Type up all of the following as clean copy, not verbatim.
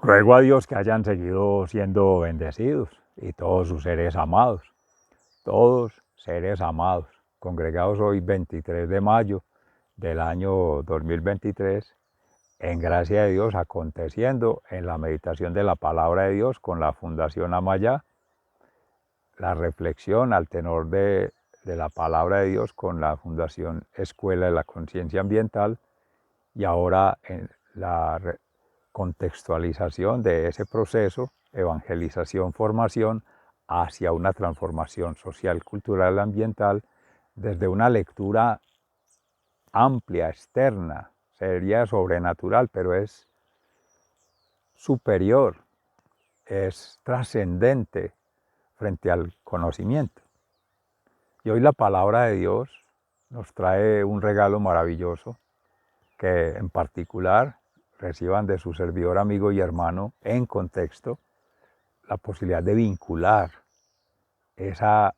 Ruego a Dios que hayan seguido siendo bendecidos y todos sus seres amados, todos seres amados, congregados hoy 23 de mayo del año 2023, en gracia de Dios, aconteciendo en la meditación de la palabra de Dios con la Fundación Amayá, la reflexión al tenor de la palabra de Dios con la Fundación Escuela de la Conciencia Ambiental y ahora en la contextualización de ese proceso, evangelización, formación, hacia una transformación social, cultural, ambiental, desde una lectura amplia, externa, sería sobrenatural, pero es superior, es trascendente frente al conocimiento. Y hoy la palabra de Dios nos trae un regalo maravilloso que en particular reciban de su servidor, amigo y hermano en contexto la posibilidad de vincular esa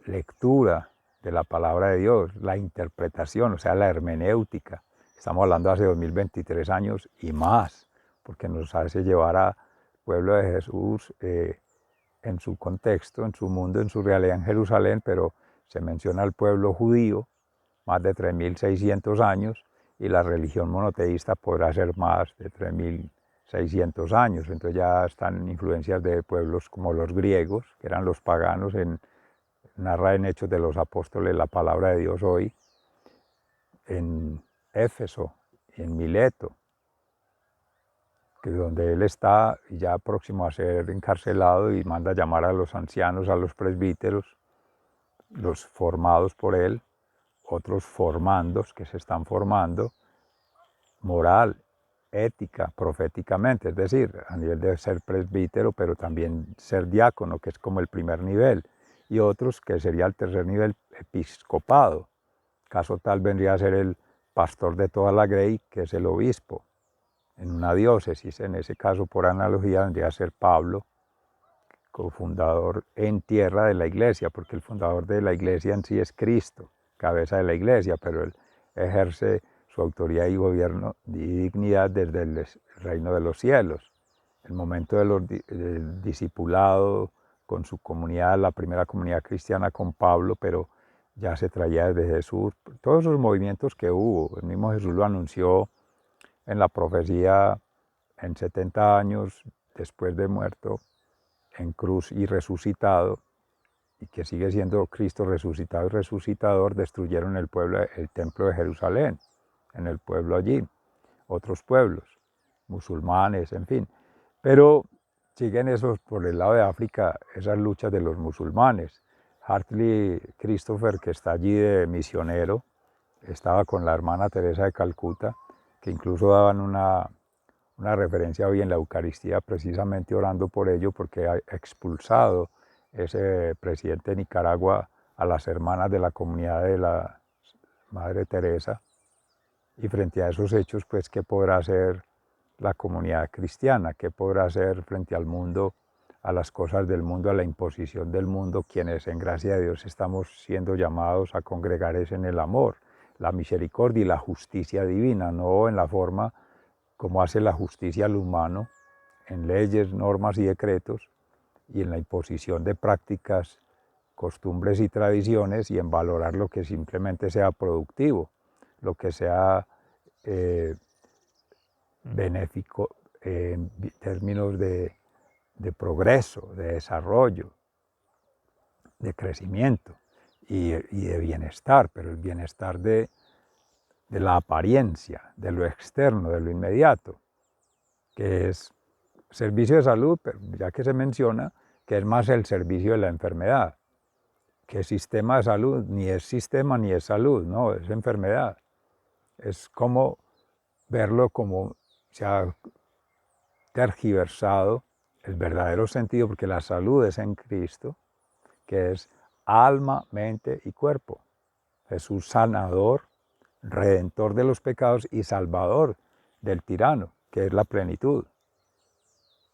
lectura de la palabra de Dios, la interpretación, o sea, la hermenéutica. Estamos hablando hace 2023 años y más, porque nos hace llevar al pueblo de Jesús en su contexto, en su mundo, en su realidad en Jerusalén, pero se menciona al pueblo judío, más de 3.600 años, y la religión monoteísta podrá ser más de 3.600 años. Entonces ya están influencias de pueblos como los griegos, que eran los paganos, narra en Hechos de los Apóstoles la palabra de Dios hoy, en Éfeso, en Mileto, que donde él está ya próximo a ser encarcelado y manda llamar a los ancianos, a los presbíteros, los formados por él, otros formandos que se están formando, moral, ética, proféticamente, es decir, a nivel de ser presbítero, pero también ser diácono, que es como el primer nivel, y otros que sería el tercer nivel, episcopado. Caso tal vendría a ser el pastor de toda la grey, que es el obispo. En una diócesis, en ese caso, por analogía, vendría a ser Pablo, cofundador en tierra de la iglesia, porque el fundador de la iglesia en sí es Cristo, cabeza de la iglesia, pero él ejerce su autoridad y gobierno y dignidad desde el reino de los cielos. El momento del discipulado con su comunidad, la primera comunidad cristiana con Pablo, pero ya se traía desde Jesús, todos esos movimientos que hubo, el mismo Jesús lo anunció en la profecía en 70 años después de muerto, en cruz y resucitado, y que sigue siendo Cristo resucitado y resucitador, destruyeron el templo de Jerusalén, en el pueblo allí, otros pueblos, musulmanes, en fin. Pero siguen esos, por el lado de África, esas luchas de los musulmanes. Hartley Christopher, que está allí de misionero, estaba con la hermana Teresa de Calcuta, que incluso daban una referencia hoy en la Eucaristía, precisamente orando por ello, porque ha expulsado ese presidente de Nicaragua a las hermanas de la comunidad de la Madre Teresa. Y frente a esos hechos, pues, ¿qué podrá hacer la comunidad cristiana? ¿Qué podrá hacer frente al mundo, a las cosas del mundo, a la imposición del mundo, quienes en gracia de Dios estamos siendo llamados a congregar es en el amor, la misericordia y la justicia divina, no en la forma como hace la justicia al humano, en leyes, normas y decretos, y en la imposición de prácticas, costumbres y tradiciones, y en valorar lo que simplemente sea productivo, lo que sea benéfico en términos de progreso, de desarrollo, de crecimiento y de bienestar, pero el bienestar de la apariencia, de lo externo, de lo inmediato, que es servicio de salud, pero ya que se menciona que es más el servicio de la enfermedad, que sistema de salud ni es sistema ni es salud, no, es enfermedad. Es como verlo como se ha tergiversado el verdadero sentido, porque la salud es en Cristo, que es alma, mente y cuerpo. Jesús sanador, redentor de los pecados y salvador del tirano, que es la plenitud.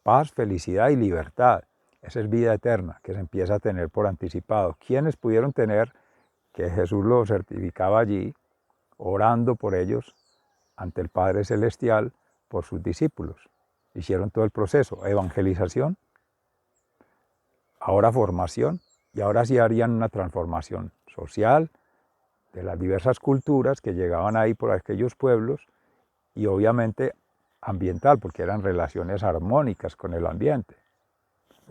Paz, felicidad y libertad. Esa es vida eterna que se empieza a tener por anticipado. ¿Quiénes pudieron tener, que Jesús lo certificaba allí, orando por ellos ante el Padre Celestial, por sus discípulos? hicieron todo el proceso, evangelización, ahora formación, y ahora sí harían una transformación social de las diversas culturas que llegaban ahí por aquellos pueblos, y obviamente ambiental, porque eran relaciones armónicas con el ambiente.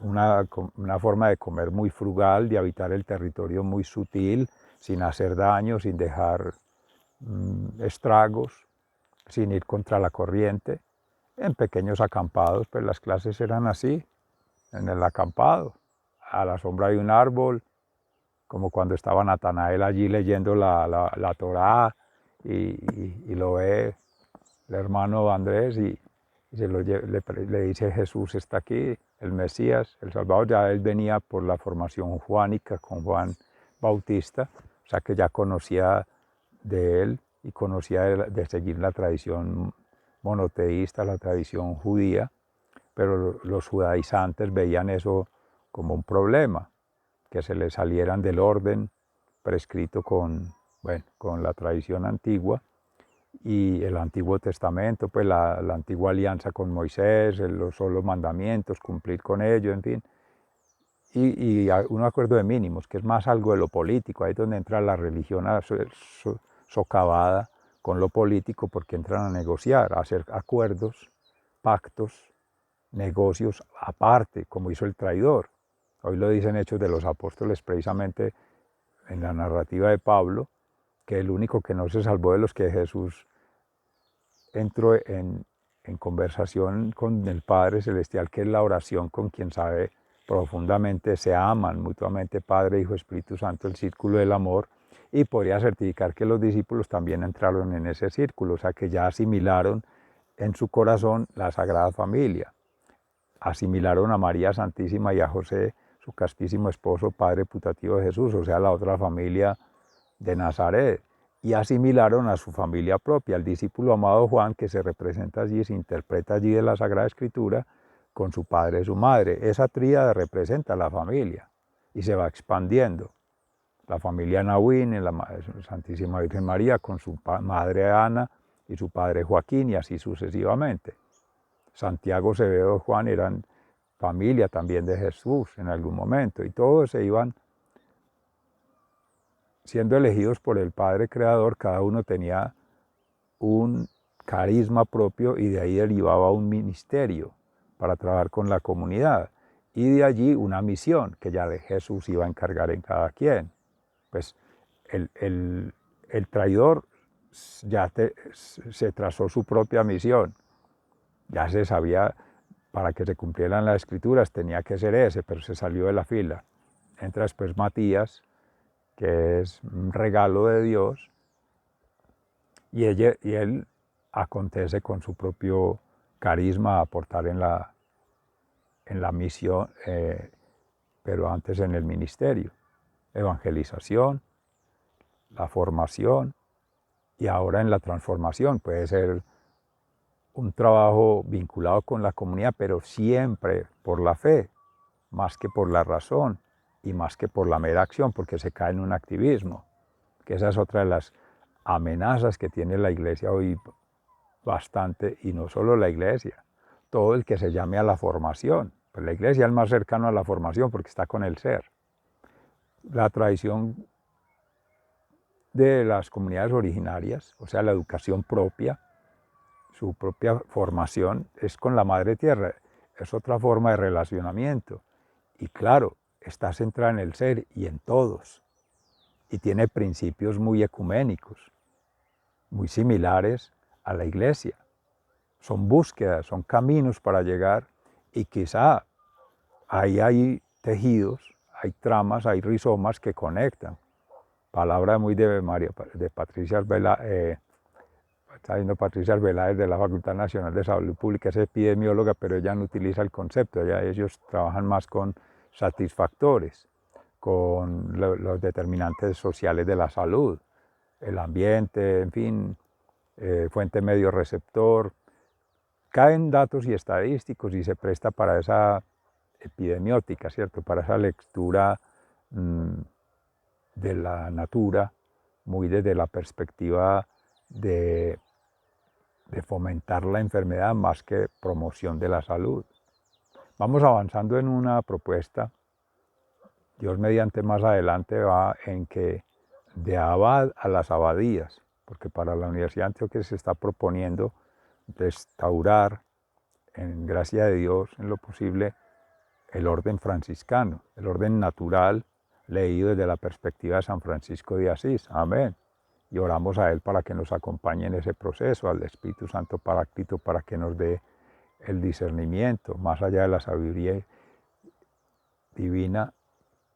Una forma de comer muy frugal, de habitar el territorio muy sutil, sin hacer daño, sin dejar estragos, sin ir contra la corriente. En pequeños acampados, pues las clases eran así, en el acampado, a la sombra de un árbol, como cuando estaba Natanael allí leyendo la Torá y lo ve el hermano Andrés y le dice: Jesús está aquí, el Mesías, el Salvador. Ya él venía por la formación juánica con Juan Bautista, o sea que ya conocía de él y conocía de seguir la tradición monoteísta, la tradición judía, pero los judaizantes veían eso como un problema, que se les salieran del orden prescrito con la tradición antigua y el Antiguo Testamento, pues la antigua alianza con Moisés, los solos mandamientos, cumplir con ello, en fin. Y un acuerdo de mínimos, que es más algo de lo político, ahí es donde entra la religión socavada con lo político, porque entran a negociar, a hacer acuerdos, pactos, negocios aparte, como hizo el traidor. Hoy lo dicen Hechos de los Apóstoles, precisamente en la narrativa de Pablo, que el único que no se salvó de los que Jesús entró en conversación con el Padre Celestial, que es la oración con quien sabe profundamente, se aman mutuamente Padre, Hijo, Espíritu Santo, el círculo del amor, y podría certificar que los discípulos también entraron en ese círculo, o sea que ya asimilaron en su corazón la Sagrada Familia, asimilaron a María Santísima y a José, su castísimo esposo, padre putativo de Jesús, o sea, la otra familia de Nazaret, y asimilaron a su familia propia, al discípulo amado Juan, que se representa allí, se interpreta allí de la Sagrada Escritura, con su padre y su madre. Esa tríada representa a la familia y se va expandiendo. La familia Nahuín, la Santísima Virgen María, con su madre Ana y su padre Joaquín, y así sucesivamente. Santiago, Zebedeo, Juan eran familia también de Jesús en algún momento, y todos se iban siendo elegidos por el Padre Creador. Cada uno tenía un carisma propio y de ahí derivaba un ministerio para trabajar con la comunidad, y de allí una misión que ya de Jesús iba a encargar en cada quien. Pues el traidor ya se trazó su propia misión, ya se sabía, para que se cumplieran las escrituras tenía que ser ese, pero se salió de la fila. Entra después Matías, que es un regalo de Dios, y él acontece con su propio carisma a aportar en la misión, pero antes en el ministerio. Evangelización, la formación y ahora en la transformación. Puede ser un trabajo vinculado con la comunidad, pero siempre por la fe, más que por la razón y más que por la mera acción, porque se cae en un activismo, que esa es otra de las amenazas que tiene la Iglesia hoy bastante, y no solo la Iglesia, todo el que se llame a la formación. Pues la Iglesia es el más cercano a la formación porque está con el ser. La tradición de las comunidades originarias, o sea, la educación propia, su propia formación, es con la Madre Tierra, es otra forma de relacionamiento. Y claro, está centrada en el ser y en todos, y tiene principios muy ecuménicos, muy similares a la Iglesia. Son búsquedas, son caminos para llegar, y quizá ahí hay tejidos, hay tramas, hay rizomas que conectan. Palabra muy de Patricia Arbeláez, está viendo Patricia Arbeláez de la Facultad Nacional de Salud Pública, es epidemióloga, pero ella no utiliza el concepto, ellos trabajan más con satisfactores, con los determinantes sociales de la salud, el ambiente, en fin, fuente medio receptor. Caen datos y estadísticos y se presta para esa epidemiótica, ¿cierto? Para esa lectura de la natura, muy desde la perspectiva de de fomentar la enfermedad más que promoción de la salud. Vamos avanzando en una propuesta, Dios mediante más adelante va en que de abad a las abadías, porque para la Universidad de Antioquia se está proponiendo restaurar, en gracia de Dios, en lo posible, el orden franciscano, el orden natural, leído desde la perspectiva de San Francisco de Asís. Amén. Y oramos a Él para que nos acompañe en ese proceso, al Espíritu Santo Paráclito, para que nos dé el discernimiento, más allá de la sabiduría divina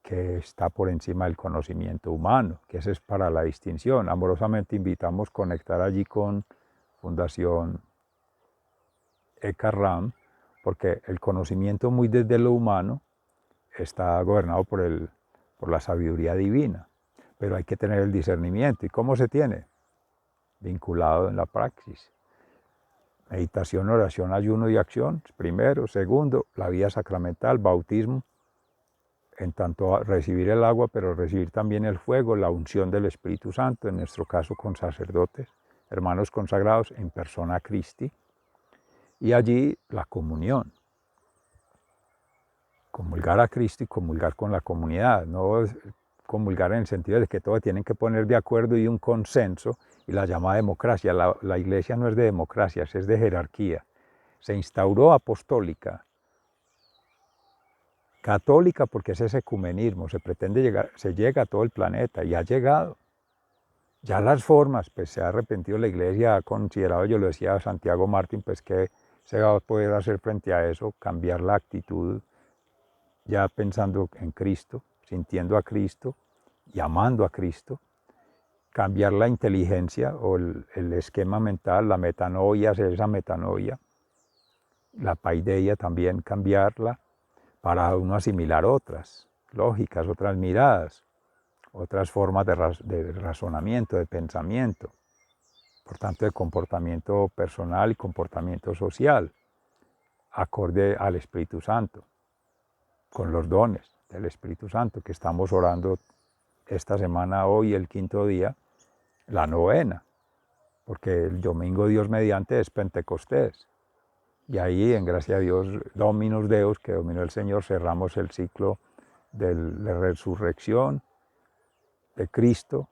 que está por encima del conocimiento humano, que ese es para la distinción. Amorosamente invitamos a conectar allí con Fundación Eckhart, porque el conocimiento muy desde lo humano está gobernado por la sabiduría divina, pero hay que tener el discernimiento. ¿Y cómo se tiene? Vinculado en la praxis. Meditación, oración, ayuno y acción, primero. Segundo, la vida sacramental, bautismo, en tanto a recibir el agua, pero recibir también el fuego, la unción del Espíritu Santo, en nuestro caso con sacerdotes, hermanos consagrados en persona Christi, y allí la comunión. Comulgar a Cristo y comulgar con la comunidad, no comulgar en el sentido de que todos tienen que poner de acuerdo y un consenso, y la llamada democracia. La iglesia no es de democracia, es de jerarquía. Se instauró apostólica, católica porque es ese ecumenismo, se pretende llegar, se llega a todo el planeta y ha llegado. Ya las formas, pues se ha arrepentido la iglesia, ha considerado, yo lo decía a Santiago Martín, pues que se va a poder hacer frente a eso, cambiar la actitud, ya pensando en Cristo, sintiendo a Cristo y amando a Cristo, cambiar la inteligencia o el esquema mental, la metanoia, hacer esa metanoia, la paideia también cambiarla para uno asimilar otras lógicas, otras miradas, otras formas de razonamiento, de pensamiento, por tanto de comportamiento personal y comportamiento social, acorde al Espíritu Santo, con los dones del Espíritu Santo, que estamos orando esta semana, hoy, el quinto día, la novena, porque el domingo Dios mediante es Pentecostés. Y ahí, en gracia a Dios, Dominus Deus, que dominó el Señor, cerramos el ciclo de la resurrección de Cristo,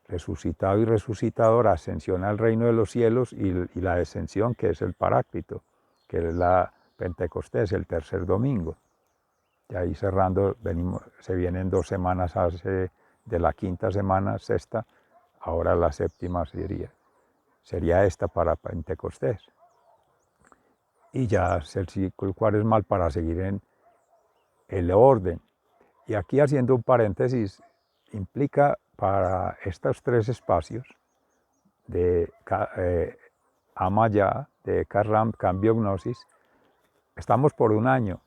resucitado y resucitador, ascensión al reino de los cielos y la descensión, que es el Paráclito, que es la Pentecostés, el tercer domingo. Y ahí cerrando, se vienen 2 semanas de la quinta semana, sexta, ahora la séptima sería esta para Pentecostés. Y ya es el ciclo cuaresmal para seguir en el orden. Y aquí, haciendo un paréntesis, implica para estos 3 espacios de Amaya, de Carram, Cambio Gnosis, estamos por 1 año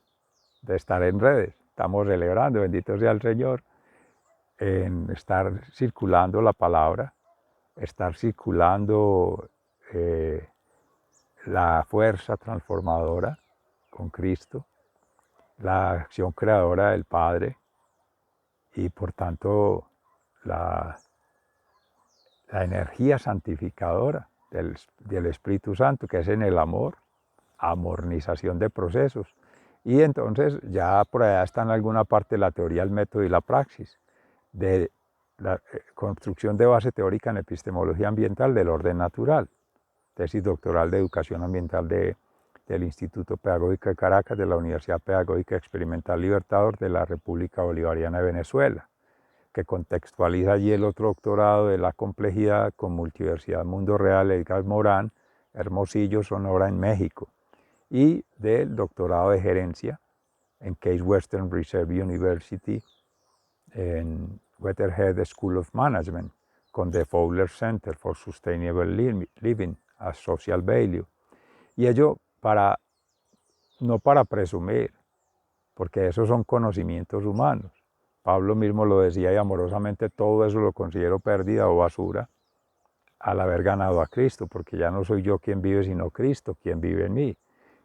de estar en redes. Estamos celebrando, bendito sea el Señor, en estar circulando la palabra, estar circulando la fuerza transformadora con Cristo, la acción creadora del Padre y por tanto la energía santificadora del Espíritu Santo, que es en el amor, amornización de procesos. Y entonces ya por allá está en alguna parte la teoría, el método y la praxis de la construcción de base teórica en epistemología ambiental del orden natural, tesis doctoral de educación ambiental del Instituto Pedagógico de Caracas, de la Universidad Pedagógica Experimental Libertador de la República Bolivariana de Venezuela, que contextualiza allí el otro doctorado de la complejidad con Multiversidad Mundo Real, Edgar Morán, Hermosillo, Sonora, en México, y del doctorado de gerencia en Case Western Reserve University, en Weatherhead School of Management, con The Fowler Center for Sustainable Living as Social Value. Y ello no para presumir, porque esos son conocimientos humanos. Pablo mismo lo decía, y amorosamente todo eso lo considero pérdida o basura al haber ganado a Cristo, porque ya no soy yo quien vive, sino Cristo quien vive en mí.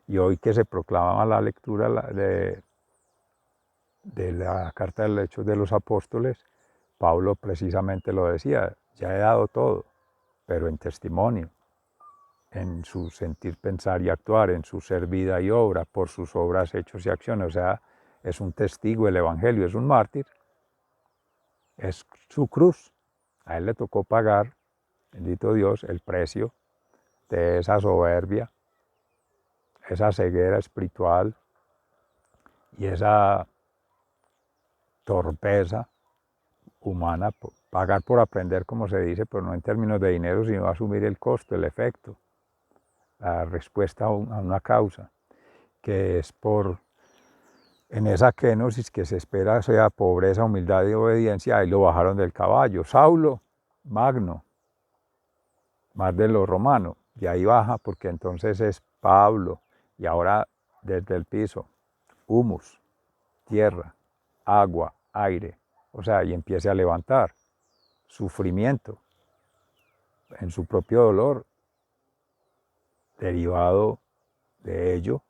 Y hoy que se proclama la lectura de la Carta de los Hechos de los Apóstoles, Pablo precisamente lo decía, ya he dado todo, pero en testimonio. en su sentir, pensar y actuar, en su ser, vida y obra, por sus obras, hechos y acciones. O sea, es un testigo del Evangelio, es un mártir, es su cruz. A él le tocó pagar, bendito Dios, el precio de esa soberbia, esa ceguera espiritual y esa torpeza humana, pagar por aprender, como se dice, pero no en términos de dinero, sino asumir el costo, el efecto, la respuesta a una causa, que es en esa kenosis que se espera sea pobreza, humildad y obediencia. Ahí lo bajaron del caballo. Saulo, Magno, más de lo romano, y ahí baja porque entonces es Pablo, y ahora desde el piso, humus, tierra, agua, aire, o sea, y empiece a levantar sufrimiento en su propio dolor, derivado de ello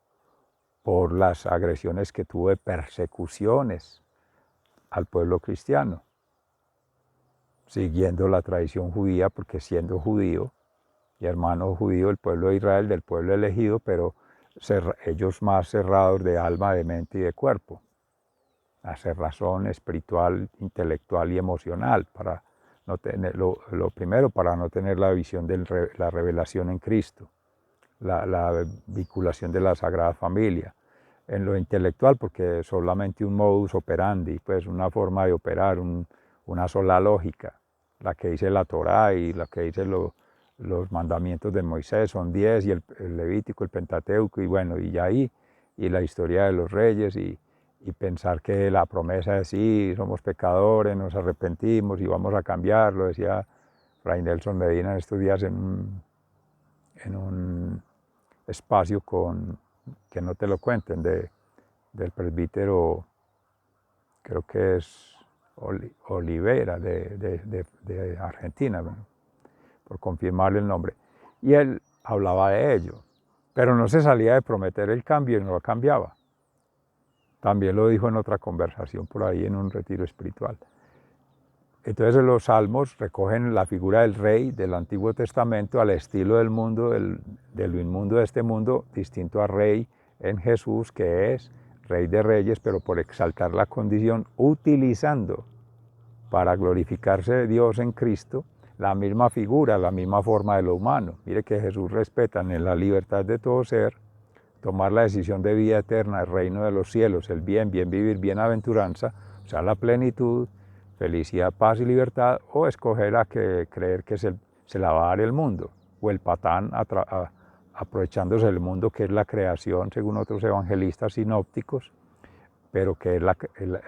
por las agresiones que tuvo de persecuciones al pueblo cristiano, siguiendo la tradición judía, porque siendo judío y hermano judío del pueblo de Israel, del pueblo elegido, pero ellos más cerrados de alma, de mente y de cuerpo, la cerrazón espiritual, intelectual y emocional, para no tener, lo primero, para no tener la visión de la revelación en Cristo, la vinculación de la Sagrada Familia. En lo intelectual, porque solamente un modus operandi, pues una forma de operar, una sola lógica, la que dice la Torá y la que dice los mandamientos de Moisés, son 10, y el Levítico, el Pentateuco, y bueno, y ya ahí, y la historia de los reyes, y pensar que la promesa es sí, somos pecadores, nos arrepentimos y vamos a cambiar, lo decía Fray Nelson Medina en estos días en un espacio que no te lo cuenten, del presbítero, creo que es Olivera, de Argentina, bueno, por confirmarle el nombre. Y él hablaba de ello, pero no se salía de prometer el cambio y no lo cambiaba. También lo dijo en otra conversación por ahí en un retiro espiritual. Entonces los salmos recogen la figura del rey del Antiguo Testamento al estilo del mundo, de lo inmundo de este mundo, distinto a rey en Jesús, que es rey de reyes, pero por exaltar la condición, utilizando para glorificarse Dios en Cristo la misma figura, la misma forma de lo humano. Mire que Jesús respeta en la libertad de todo ser, tomar la decisión de vida eterna, el reino de los cielos, el bien, bien vivir, bienaventuranza, o sea, la plenitud, felicidad, paz y libertad, o escoger creer que se la va a dar el mundo, o el patán aprovechándose del mundo, que es la creación, según otros evangelistas sinópticos, pero que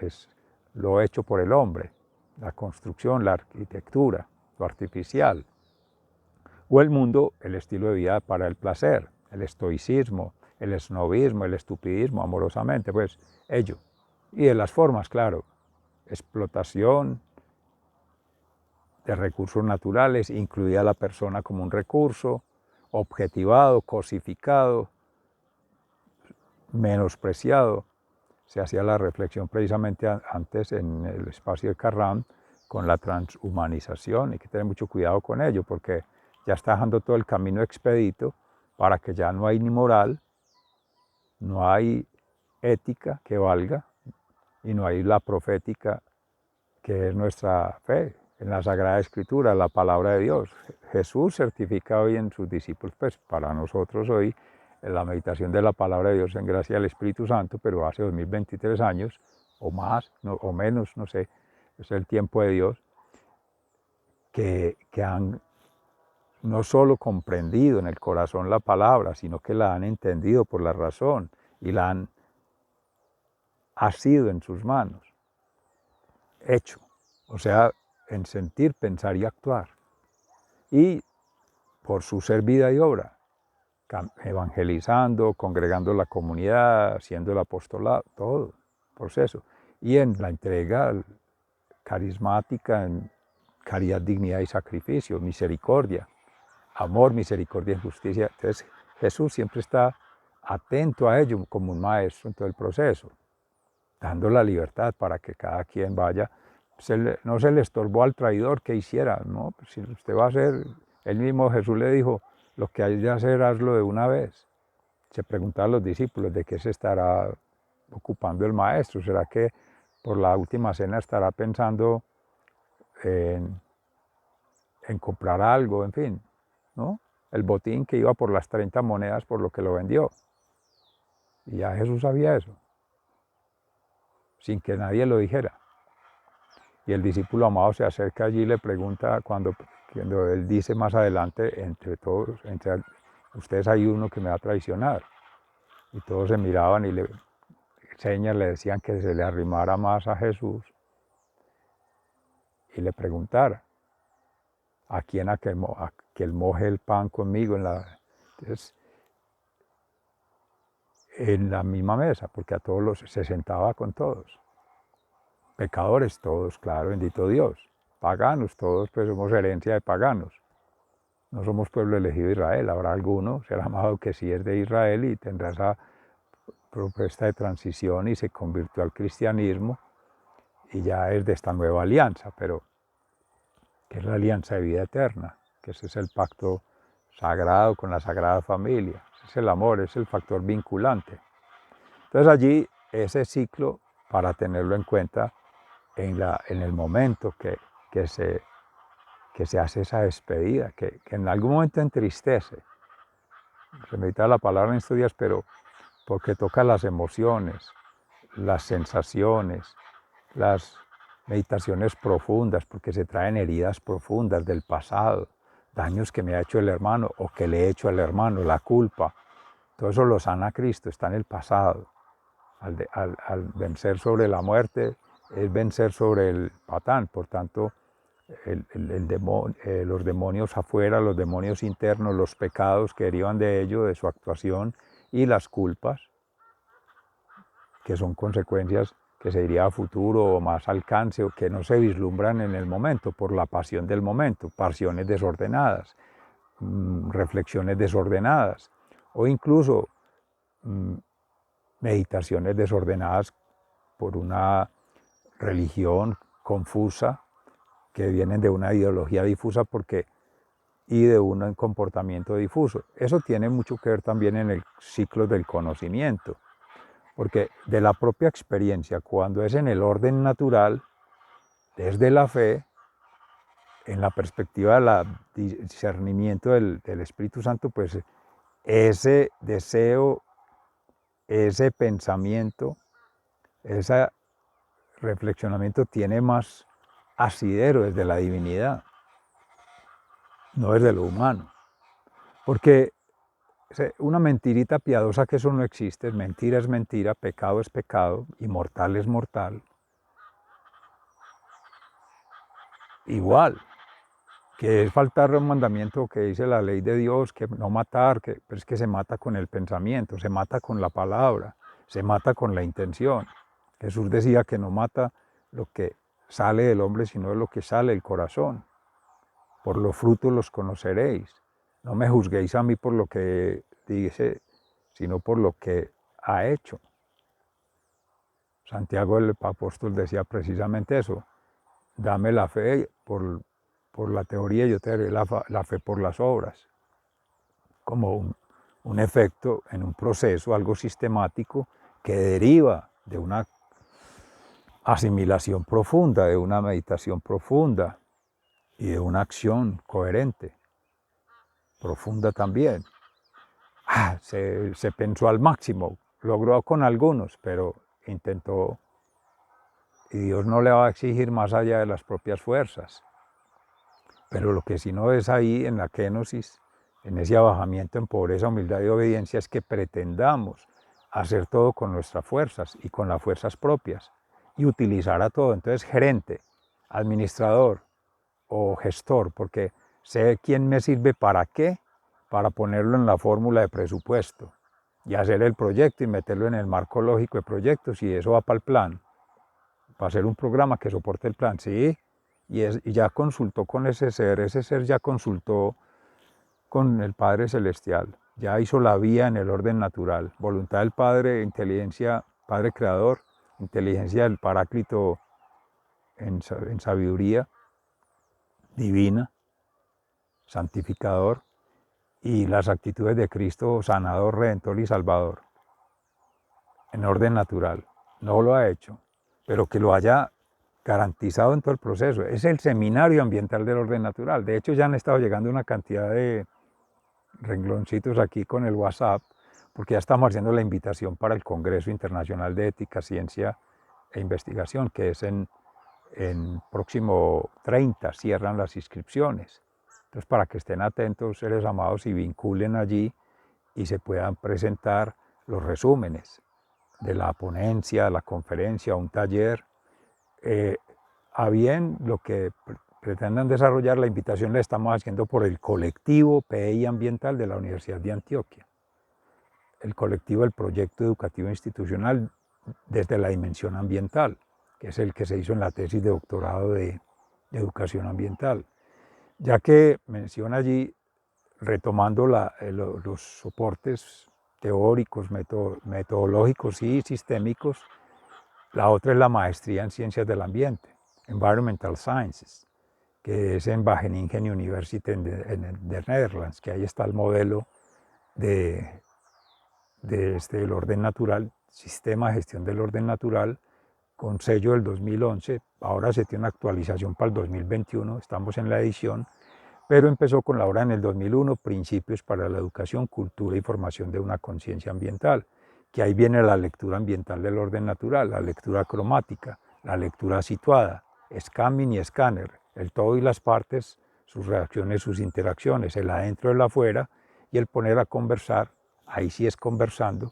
es lo hecho por el hombre, la construcción, la arquitectura, lo artificial, o el mundo, el estilo de vida para el placer, el estoicismo, el snobismo, el estupidismo, amorosamente, pues ello. Y de las formas, claro, explotación de recursos naturales, incluida la persona como un recurso, objetivado, cosificado, menospreciado. Se hacía la reflexión precisamente antes en el espacio de Carrán con la transhumanización. Hay que tener mucho cuidado con ello porque ya está dejando todo el camino expedito para que ya no hay ni moral, no hay ética que valga y no hay la profética que es nuestra fe en la Sagrada Escritura, la palabra de Dios. Jesús certifica hoy en sus discípulos, pues para nosotros hoy, en la meditación de la palabra de Dios en gracia del Espíritu Santo, pero hace 2023 años, o más, o menos, no sé, es el tiempo de Dios, que han no solo comprendido en el corazón la palabra, sino que la han entendido por la razón y la han asido en sus manos, hecho. O sea, en sentir, pensar y actuar. Y por su ser, vida y obra, evangelizando, congregando la comunidad, haciendo el apostolado, todo, proceso. Y en la entrega carismática, en caridad, dignidad y sacrificio, misericordia, amor, misericordia y justicia. Entonces Jesús siempre está atento a ello como un maestro en todo el proceso, dando la libertad para que cada quien vaya. No se le estorbó al traidor que hiciera, ¿no? Pues si usted va a ser, él mismo Jesús le dijo, lo que hay de hacer, hazlo de una vez. Se preguntaban los discípulos, ¿de qué se estará ocupando el maestro? ¿Será que por la última cena estará pensando en, en comprar algo, en fin, ¿no? El botín que iba por las 30 monedas por lo que lo vendió. Y ya Jesús sabía eso, sin que nadie lo dijera. Y el discípulo amado se acerca allí y le pregunta, cuando él dice más adelante, entre todos, entre ustedes hay uno que me va a traicionar. Y todos se miraban y señas le decían que se le arrimara más a Jesús y le preguntara, ¿a quién a que él moje el pan conmigo entonces, en la misma mesa? Porque a todos se sentaba con todos. Pecadores todos, claro, bendito Dios. Paganos todos, pues somos herencia de paganos. No somos pueblo elegido de Israel. Habrá alguno, será amado, que sí es de Israel y tendrá esa propuesta de transición y se convirtió al cristianismo y ya es de esta nueva alianza, pero que es la alianza de vida eterna, que ese es el pacto sagrado con la Sagrada Familia, ese es el amor, es el factor vinculante. Entonces allí ese ciclo, para tenerlo en cuenta en el momento que se hace esa despedida, que en algún momento entristece. Se me evita la palabra en estos días, pero porque toca las emociones, las sensaciones, las meditaciones profundas, porque se traen heridas profundas del pasado, daños que me ha hecho el hermano o que le he hecho al hermano, la culpa. Todo eso lo sana Cristo, está en el pasado. Al vencer sobre la muerte, es vencer sobre el patán. Por tanto, los demonios afuera, los demonios internos, los pecados que derivan de ello, de su actuación, y las culpas, que son consecuencias que se diría a futuro o más alcance o que no se vislumbran en el momento por la pasión del momento, pasiones desordenadas, reflexiones desordenadas o incluso meditaciones desordenadas por una religión confusa que vienen de una ideología difusa y de un comportamiento difuso. Eso tiene mucho que ver también en el ciclo del conocimiento. Porque de la propia experiencia, cuando es en el orden natural, desde la fe, en la perspectiva del discernimiento del Espíritu Santo, pues ese deseo, ese pensamiento, ese reflexionamiento tiene más asidero desde la divinidad, no desde lo humano. Porque una mentirita piadosa, que eso no existe, es mentira, pecado es pecado, y mortal es mortal. Igual, que es faltar un mandamiento que dice la ley de Dios, que no matar, pero es que se mata con el pensamiento, se mata con la palabra, se mata con la intención. Jesús decía que no mata lo que sale del hombre, sino lo que sale del corazón. Por los frutos los conoceréis. No me juzguéis a mí por lo que dice, sino por lo que ha hecho. Santiago el apóstol decía precisamente eso: dame la fe por la teoría, yo te daré la fe por las obras, como un efecto en un proceso, algo sistemático que deriva de una asimilación profunda, de una meditación profunda y de una acción coherente, profunda también. Se pensó al máximo, logró con algunos, pero intentó, y Dios no le va a exigir más allá de las propias fuerzas. Pero lo que sí no es ahí en la kenosis, en ese abajamiento en pobreza, humildad y obediencia, es que pretendamos hacer todo con nuestras fuerzas y con las fuerzas propias y utilizar a todo. Entonces, gerente, administrador o gestor, porque sé quién me sirve para qué, para ponerlo en la fórmula de presupuesto y hacer el proyecto y meterlo en el marco lógico de proyectos, y eso va para el plan, para hacer un programa que soporte el plan, sí. Y ya consultó con ese ser ya consultó con el Padre Celestial, ya hizo la vía en el orden natural, voluntad del Padre, inteligencia, Padre Creador, inteligencia del Paráclito en sabiduría divina, santificador, y las actitudes de Cristo sanador, redentor y salvador en orden natural. No lo ha hecho, pero que lo haya garantizado en todo el proceso. Es el seminario ambiental del orden natural. De hecho, ya han estado llegando una cantidad de rengloncitos aquí con el WhatsApp, porque ya estamos haciendo la invitación para el Congreso Internacional de Ética, Ciencia e Investigación, que es en próximo 30, cierran las inscripciones. Entonces, para que estén atentos, seres amados, y vinculen allí y se puedan presentar los resúmenes de la ponencia, la conferencia, un taller. A bien lo que pretendan desarrollar, la invitación la estamos haciendo por el colectivo PEI Ambiental de la Universidad de Antioquia. El colectivo del Proyecto Educativo Institucional desde la dimensión ambiental, que es el que se hizo en la tesis de doctorado de educación ambiental. Ya que menciona allí, retomando los soportes teóricos, metodológicos y sistémicos, la otra es la maestría en ciencias del ambiente, Environmental Sciences, que es en Wageningen University de Netherlands, que ahí está el modelo del orden natural, sistema de gestión del orden natural, con sello del 2011, ahora se tiene una actualización para el 2021, estamos en la edición, pero empezó con la obra en el 2001, Principios para la Educación, Cultura y Formación de una Conciencia Ambiental, que ahí viene la lectura ambiental del orden natural, la lectura cromática, la lectura situada, scanning y escáner, el todo y las partes, sus reacciones, sus interacciones, el adentro, el afuera, y el poner a conversar, ahí sí es conversando,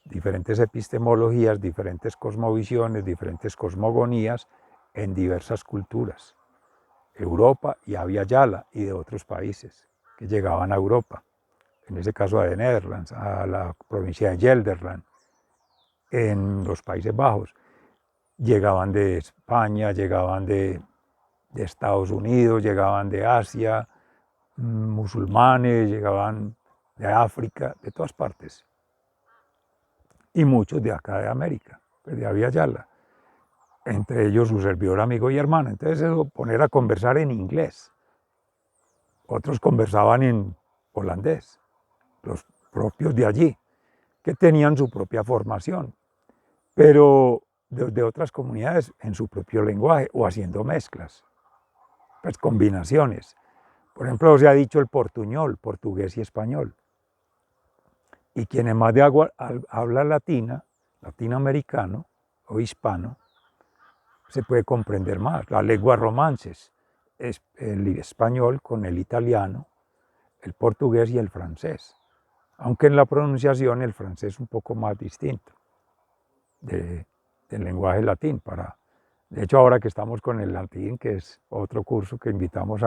diferentes epistemologías, diferentes cosmovisiones, diferentes cosmogonías en diversas culturas. Europa y Abya Yala y de otros países que llegaban a Europa, en ese caso a The Netherlands, a la provincia de Gelderland, en los Países Bajos. Llegaban de España, llegaban de Estados Unidos, llegaban de Asia, musulmanes, llegaban de África, de todas partes. Y muchos de acá de América, pues de Abya Yala. Entre ellos su servidor, amigo y hermano. Entonces eso, poner a conversar en inglés. Otros conversaban en holandés, los propios de allí, que tenían su propia formación, pero de otras comunidades en su propio lenguaje o haciendo mezclas, pues combinaciones. Por ejemplo, se ha dicho el portuñol, portugués y español. Y quienes más de habla latina, latinoamericano o hispano, se puede comprender más. Las lenguas romances, es el español con el italiano, el portugués y el francés. Aunque en la pronunciación el francés es un poco más distinto del lenguaje latín. De hecho, ahora que estamos con el latín, que es otro curso que invitamos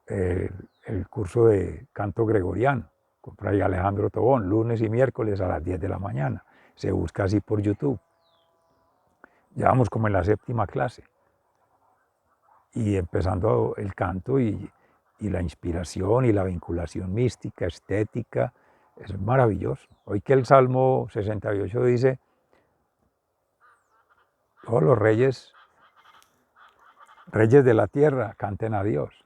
el curso de canto gregoriano, con Fray Alejandro Tobón, lunes y miércoles a las 10 de la mañana. Se busca así por YouTube. Ya vamos como en la 7ª clase. Y empezando el canto y la inspiración y la vinculación mística, estética, es maravilloso. Hoy que el Salmo 68 dice, todos los reyes de la tierra, canten a Dios.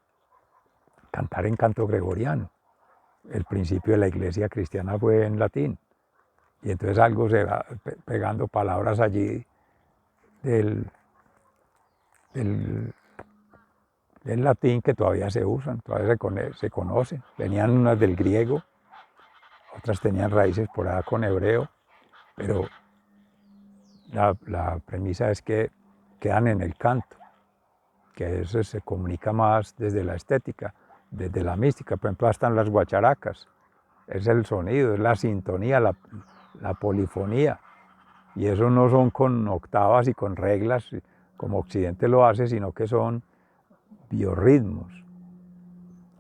Cantar en canto gregoriano. El principio de la iglesia cristiana fue en latín. Y entonces algo se va pegando palabras allí del latín que todavía se usan, todavía se conocen. Venían unas del griego, otras tenían raíces por allá con hebreo, pero la premisa es que quedan en el canto, que eso se comunica más desde la estética, desde la mística. Por ejemplo, están las guacharacas, es el sonido, es la sintonía, la polifonía, y eso no son con octavas y con reglas como Occidente lo hace, sino que son biorritmos,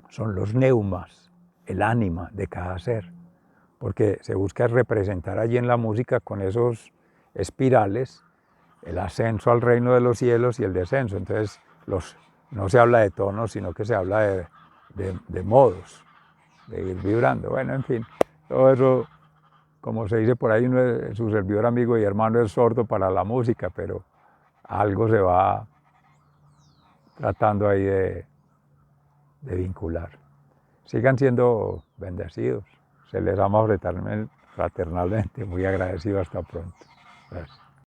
son los neumas, el ánima de cada ser, porque se busca representar allí en la música con esos espirales el ascenso al reino de los cielos y el descenso. Entonces no se habla de tonos, sino que se habla de modos, de ir vibrando. Bueno, en fin, todo eso, como se dice por ahí, su servidor, amigo y hermano es sordo para la música, pero algo se va tratando ahí de vincular. Sigan siendo bendecidos. Se les ama fraternalmente. Muy agradecido. Hasta pronto. Gracias.